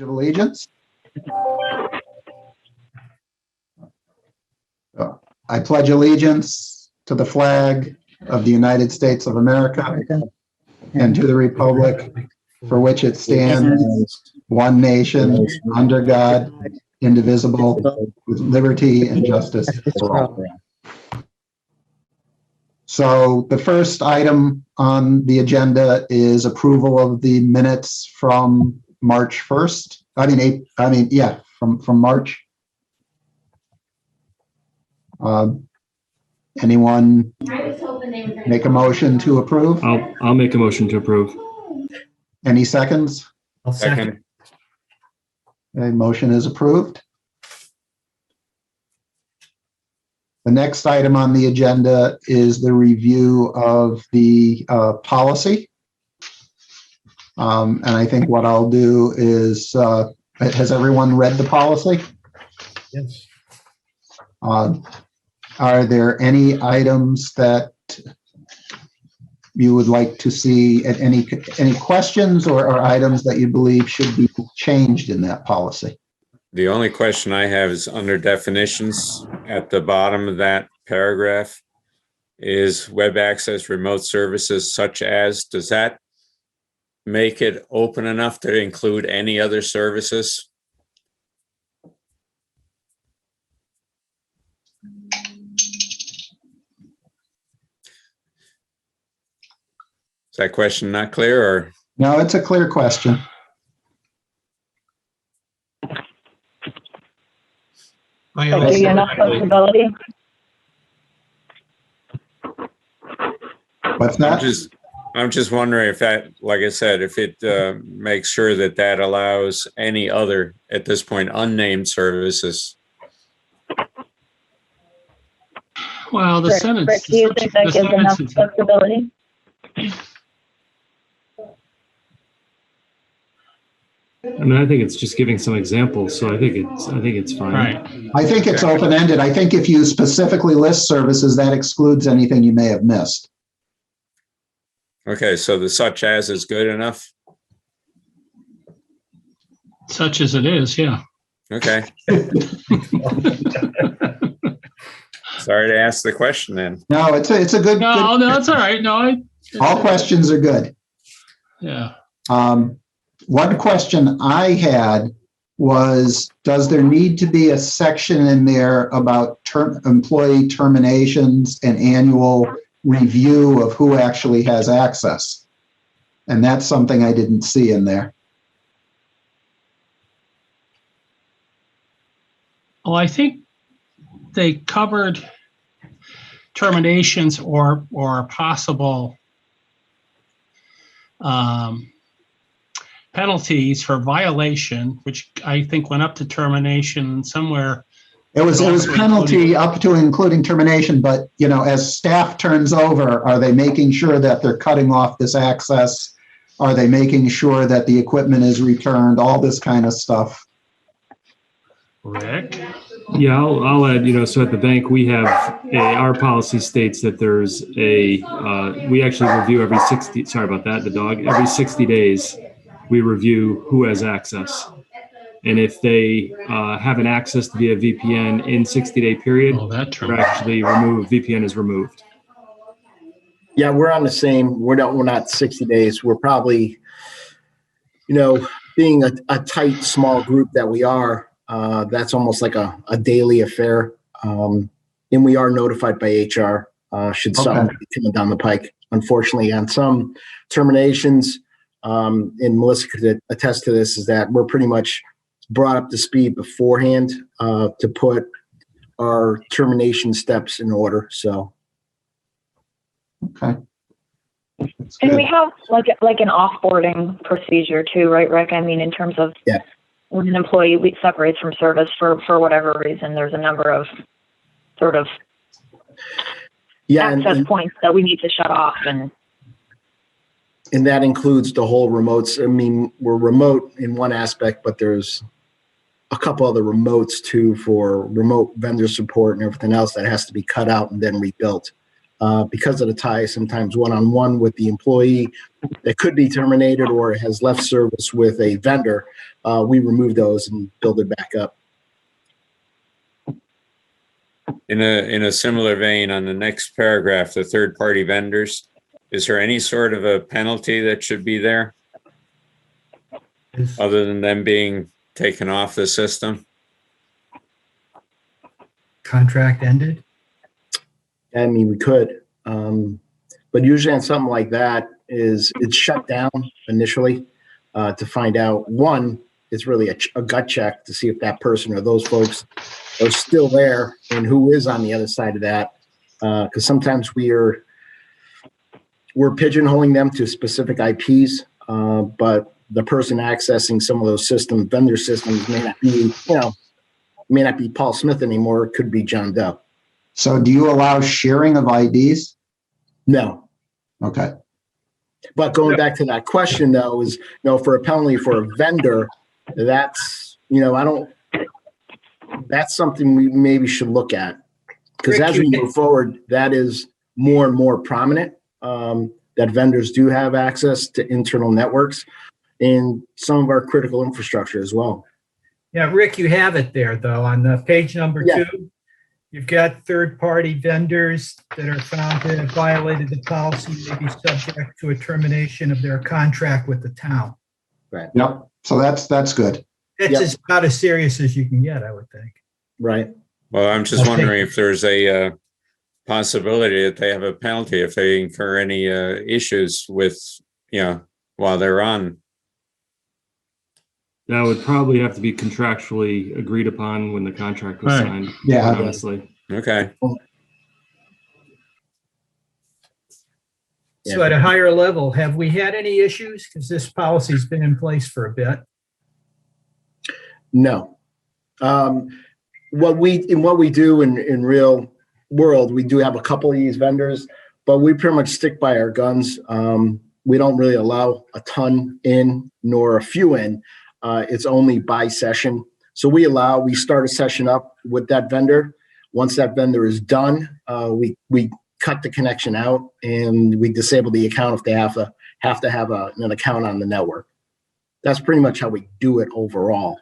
of allegiance. I pledge allegiance to the flag of the United States of America and to the republic for which it stands, one nation, under God, indivisible, with liberty and justice for all. So the first item on the agenda is approval of the minutes from March 1st. From March. Anyone make a motion to approve? I'll make a motion to approve. Any seconds? I'll second. Okay, motion is approved. The next item on the agenda is the review of the policy. And I think what I'll do is, has everyone read the policy? Yes. Are there any items that you would like to see, any questions or items that you believe should be changed in that policy? The only question I have is under definitions at the bottom of that paragraph is web access remote services such as, does that make it open enough to include any other services? Is that question not clear, or? No, it's a clear question. Do you enough flexibility? What's that? I'm just wondering if that, like I said, if it makes sure that that allows any other, at this point, unnamed services. Well, the sentence. Rick, do you think that gives enough flexibility? I mean, I think it's just giving some examples, so I think it's fine. Right. I think it's open-ended. I think if you specifically list services, that excludes anything you may have missed. Okay, so the such as is good enough? Such as it is, yeah. Okay. Sorry to ask the question then. No, it's a good. No, it's all right. No, all questions are good. Yeah. One question I had was, does there need to be a section in there about employee terminations and annual review of who actually has access? And that's something I didn't see in there. Well, I think they covered terminations or possible penalties for violation, which I think went up to termination somewhere. It was penalty up to including termination, but as staff turns over, are they making sure that they're cutting off this access? Are they making sure that the equipment is returned? All this kind of stuff. Rick? Yeah, I'll add, so at the bank, we have our policy states that there's we actually review every 60, sorry about that, the dog, every 60 days, we review who has access. And if they haven't accessed via VPN in 60-day period, they're actually removed. VPN is removed. Yeah, we're on the same. We're not 60 days. We're probably, being a tight, small group that we are, that's almost like a daily affair. And we are notified by HR should something be coming down the pike. Unfortunately, on some terminations, and Melissa could attest to this, is that we're pretty much brought up to speed beforehand to put our termination steps in order. So, okay. And we have like an offboarding procedure too, right, Rick? I mean, in terms of when an employee separates from service for whatever reason, there's a number of sort of access points that we need to shut off, and that includes the whole remotes. I mean, we're remote in one aspect, but there's a couple other remotes too for remote vendor support and everything else that has to be cut out and then rebuilt. because of the tie, sometimes one-on-one with the employee that could be terminated or has left service with a vendor, we remove those and build it back up. In a similar vein, on the next paragraph, the third-party vendors, is there any sort of a penalty that should be there other than them being taken off the system? Contract ended? I mean, we could, but usually on something like that it's shut down initially to find out, one, it's really a gut check to see if that person or those folks are still there and who is on the other side of that. Because sometimes we're pigeonholing them to specific IPs, but the person accessing some of those vendor systems may not be Paul Smith anymore. It could be John Doe. So do you allow sharing of IDs? No. Okay. But going back to that question though, is, for a penalty for a vendor, that's, that's something we maybe should look at. Because as we move forward, that is more and more prominent, that vendors do have access to internal networks and some of our critical infrastructure as well. Yeah, Rick, you have it there though. On the page number 2, you've got third-party vendors that are found to have violated the policy may be subject to a termination of their contract with the town. Right. Yep. So that's good. It's about as serious as you can get, I would think. Right. Well, I'm just wondering if there's a possibility that they have a penalty if they incur any issues with, while they're on. That would probably have to be contractually agreed upon when the contract was signed. Yeah. Honestly. Okay. So at a higher level, have we had any issues? Because this policy's been in place for a bit. No. What we do in real world, we do have a couple of these vendors, but we pretty much stick by our guns. We don't really allow a ton in nor a few in. It's only by session. So we start a session up with that vendor. Once that vendor is done, we cut the connection out and we disable the account if they have to have an account on the network. That's pretty much how we do it overall.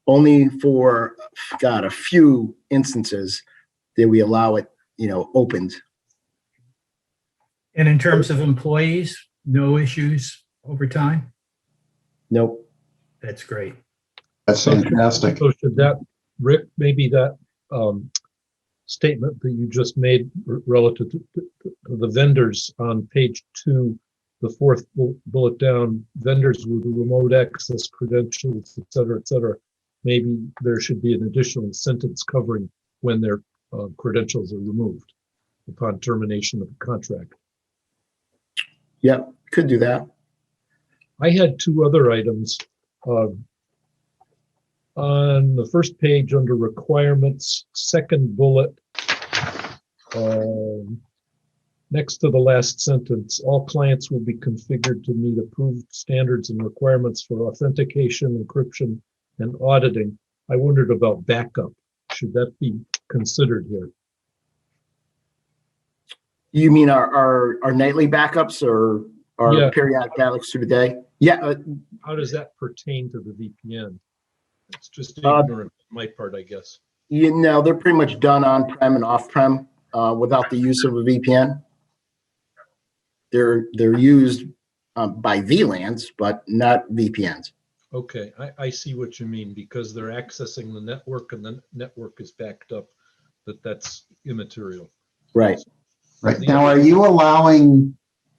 Only for, a few instances that we allow it, opened. And in terms of employees, no issues over time? Nope. That's great. That's fantastic. So should that, Rick, maybe that statement that you just made relative to the vendors on page 2, the 4th bullet down, vendors with remote access credentials, et cetera, maybe there should be an additional sentence covering when their credentials are removed upon termination of the contract. Yep, could do that. I had 2 other items. On the first page under requirements, second bullet, next to the last sentence, all clients will be configured to meet approved standards and requirements for authentication, encryption, and auditing. I wondered about backup. Should that be considered here? You mean our nightly backups or our periodic backups through the day? Yeah. How does that pertain to the VPN? It's just ignorant on my part, I guess. They're pretty much done on-prem and off-prem without the use of a VPN. They're used by VLANs, but not VPNs. Okay, I see what you mean, because they're accessing the network and the network is backed up, that's immaterial. Right. Right. Now, are you allowing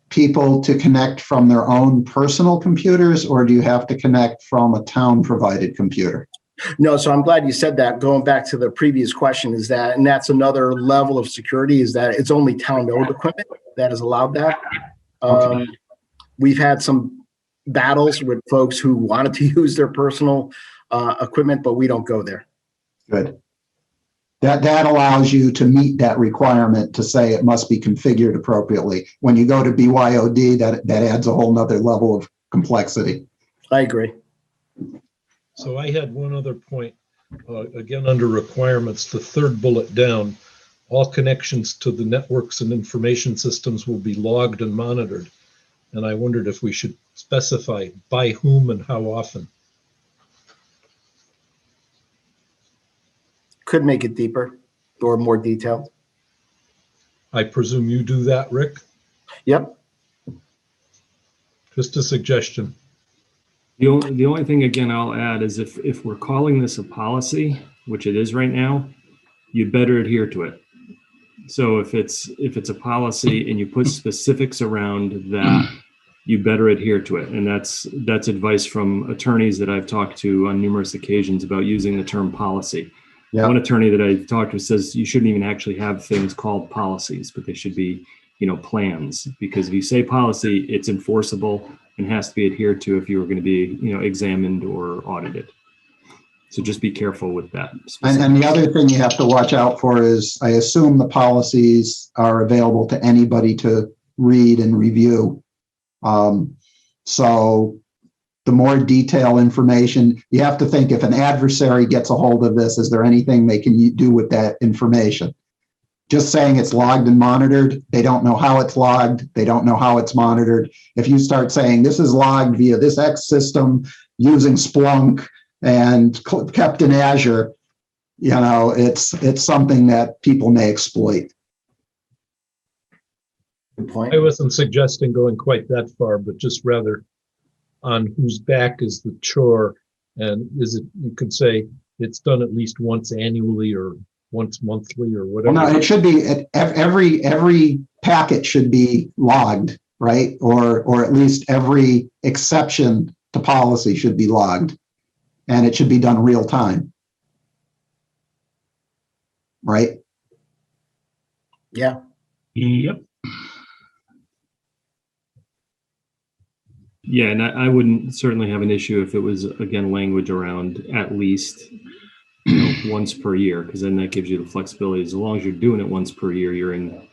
people to connect from their own personal computers, or do you have to connect from a town-provided computer? No, so I'm glad you said that. Going back to the previous question, and that's another level of security, is that it's only town-owned equipment that is allowed that. Okay. We've had some battles with folks who wanted to use their personal equipment, but we don't go there. Good. That allows you to meet that requirement to say it must be configured appropriately. When you go to BYOD, that adds a whole nother level of complexity. I agree. So I had one other point, again, under requirements, the third bullet down, all connections to the networks and information systems will be logged and monitored. And I wondered if we should specify by whom and how often. Could make it deeper or more detailed. I presume you do that, Rick? Yep. Just a suggestion. The only thing, again, I'll add is if we're calling this a policy, which it is right now, you better adhere to it. So if it's a policy and you put specifics around that, you better adhere to it. And that's advice from attorneys that I've talked to on numerous occasions about using the term policy. Yeah. One attorney that I talked to says you shouldn't even actually have things called policies, but they should be, plans, because if you say policy, it's enforceable and has to be adhered to if you were going to be, examined or audited. So just be careful with that. And the other thing you have to watch out for is, I assume the policies are available to anybody to read and review. So the more detailed information, you have to think, if an adversary gets a hold of this, is there anything they can do with that information? Just saying it's logged and monitored, they don't know how it's logged, they don't know how it's monitored. If you start saying this is logged via this X system using Splunk and kept in Azure, it's something that people may exploit. Good point. I wasn't suggesting going quite that far, but just rather on whose back is the chore, and is it, you could say it's done at least once annually or once monthly or whatever. Well, no, it should be every packet should be logged, right? Or at least every exception to policy should be logged, and it should be done real time, right? Yeah. Yep. Yeah, and I wouldn't certainly have an issue if it was, again, language around at least once per year, because then that gives you the flexibility. As long as you're doing it once per year, you're in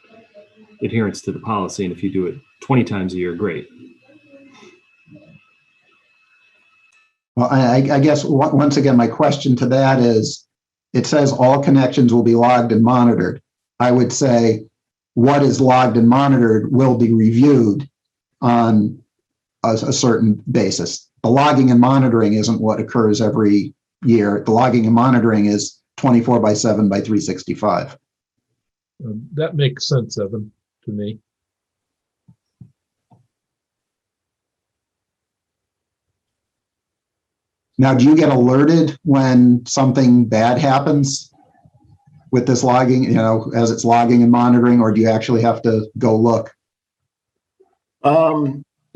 adherence to the policy. And if you do it 20 times a year, great. Well, I guess once again, my question to that is, it says all connections will be logged and monitored. I would say what is logged and monitored will be reviewed on a certain basis. The logging and monitoring isn't what occurs every year. The logging and monitoring is 24/7 by 365. That makes sense, Evan, to me. Now, do you get alerted when something bad happens with this logging, as it's logging and monitoring, or do you actually have to go look?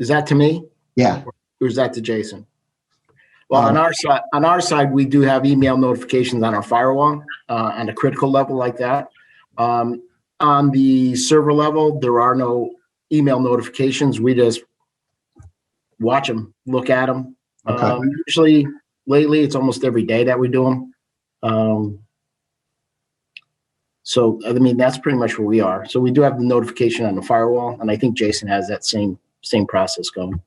Is that to me? Yeah. Or is that to Jason? Well, on our side, we do have email notifications on our firewall on a critical level like that. On the server level, there are no email notifications. We just watch them, look at them. Okay. Usually, lately, it's almost every day that we do them. So, I mean, that's pretty much where we are. So we do have the notification on the firewall, and I think Jason has that same process going.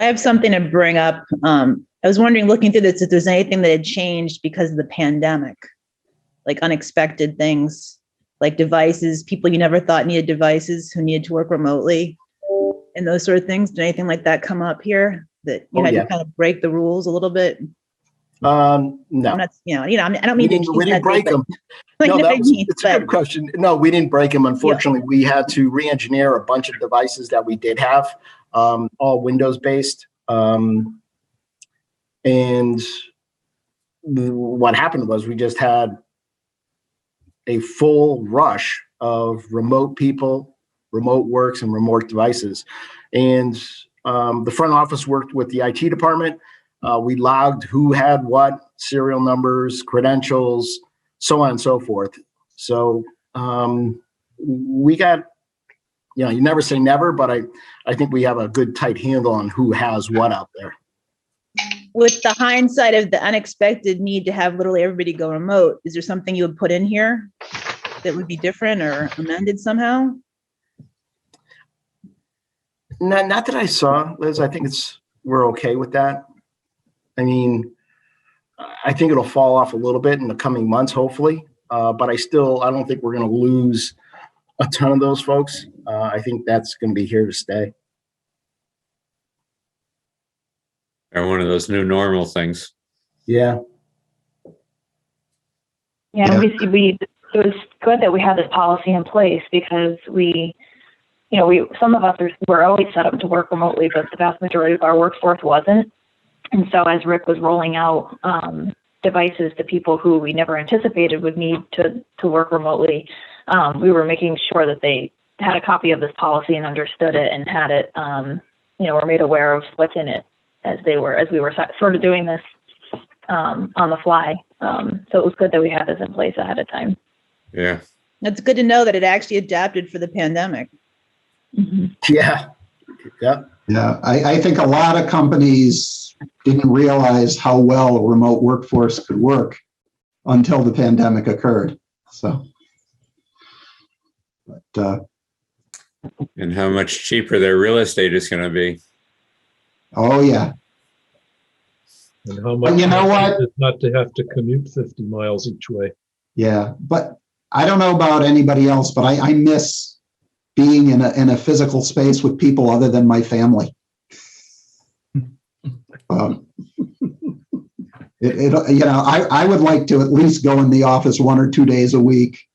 I have something to bring up. I was wondering, looking through this, if there's anything that had changed because of the pandemic, like unexpected things, like devices, people you never thought needed devices who needed to work remotely, and those sort of things. Did anything like that come up here that you had to kind of break the rules a little bit? No. I'm not, I don't mean we didn't break them. No, it's a good question. No, we didn't break them. Unfortunately, we had to re-engineer a bunch of devices that we did have, all Windows based. And what happened was we just had a full rush of remote people, remote works, and remote devices. And the front office worked with the IT department. We logged who had what, serial numbers, credentials, so on and so forth. So we got, you never say never, but I think we have a good tight handle on who has what out there. With the hindsight of the unexpected need to have literally everybody go remote, is there something you would put in here that would be different or amended somehow? Not that I saw, Liz. I think we're okay with that. I mean, I think it'll fall off a little bit in the coming months, hopefully. But I don't think we're going to lose a ton of those folks. I think that's going to be here to stay. Or one of those new normal things. Yeah. Yeah, it was good that we had this policy in place because some of us were always set up to work remotely, but the vast majority of our workforce wasn't. And so as Rick was rolling out devices to people who we never anticipated would need to work remotely, we were making sure that they had a copy of this policy and understood it and had it, were made aware of what's in it as we were sort of doing this on the fly. So it was good that we had this in place ahead of time. Yeah. That's good to know that it actually adapted for the pandemic. Mm-hmm. Yeah. Yeah. Yeah, I think a lot of companies didn't realize how well a remote workforce could work until the pandemic occurred. So, And how much cheaper their real estate is going to be. oh yeah. And how much You know what? not to have to commute 50 miles each way. Yeah, but I don't know about anybody else, but I miss being in a physical space with people other than my family. I would like to at least go in the office 1 or 2 days a week.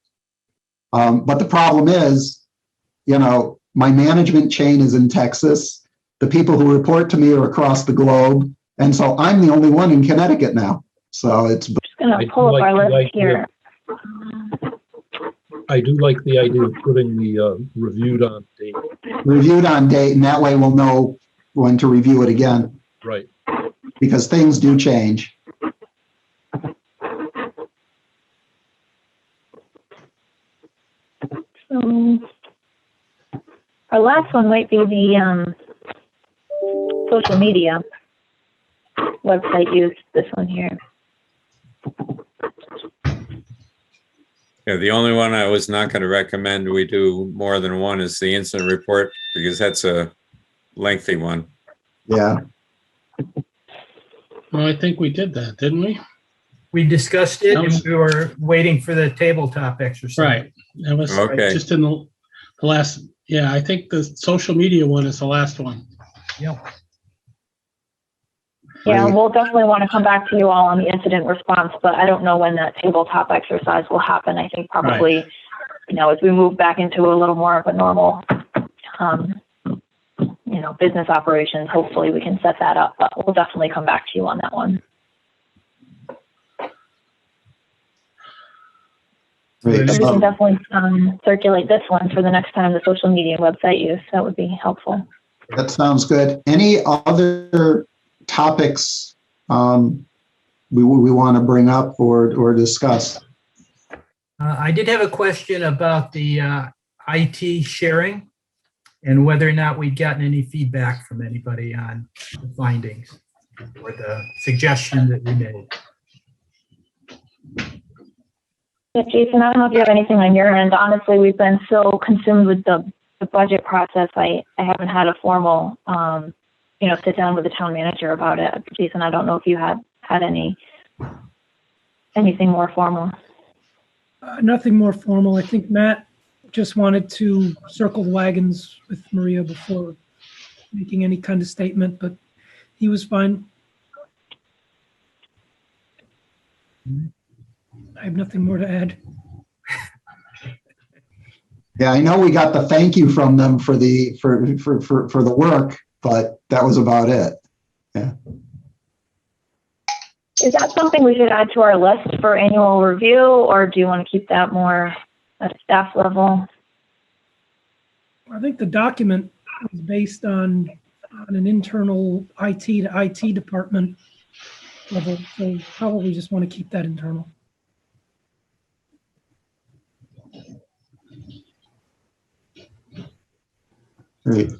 But the problem is, my management chain is in Texas. The people who report to me are across the globe. And so I'm the only one in Connecticut now. So it's Just going to pull up our list here. I do like the idea of putting the reviewed on date. reviewed on date, and that way we'll know when to review it again. Right. Because things do change. So our last one might be the social media website use, this one here. Yeah, the only one I was not going to recommend we do more than one is the incident report, because that's a lengthy one. Yeah. Well, I think we did that, didn't we? We discussed it and we were waiting for the tabletop exercise. Right. That was Okay. just in the last, yeah, I think the social media one is the last one. Yep. Yeah, we'll definitely want to come back to you all on the incident response, but I don't know when that tabletop exercise will happen. I think probably, as we move back into a little more of a normal, business operations, hopefully we can set that up, but we'll definitely come back to you on that one. Great. We can definitely circulate this one for the next time the social media website use. That would be helpful. That sounds good. Any other topics we want to bring up or discuss? I did have a question about the IT sharing and whether or not we'd gotten any feedback from anybody on the findings or the suggestion that we made. Yeah, Jason, I don't know if you have anything on your end. Honestly, we've been so consumed with the budget process. I haven't had a formal, sit down with the town manager about it. Jason, I don't know if you had anything more formal. Nothing more formal. I think Matt just wanted to circle the wagons with Maria before making any kind of statement, but he was fine. I have nothing more to add. Yeah, I know we got the thank you from them for the work, but that was about it. Yeah. Is that something we should add to our list for annual review, or do you want to keep that more at a staff level? I think the document is based on an internal IT to IT department level, so probably just want to keep that internal. Great.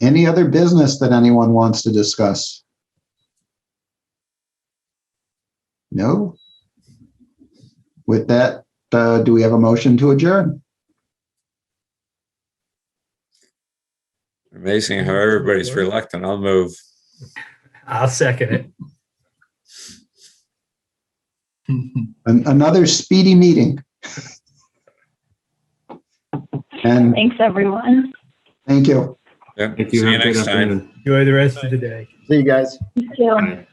Any other business that anyone wants to discuss? No? With that, do we have a motion to adjourn? Amazing how everybody's reluctant. I'll move. I'll second it. Another speedy meeting. And Thanks, everyone. thank you. Yep. Thank you. See you Have a good next time. afternoon. Enjoy the rest of the day. See you guys. You too. Bye.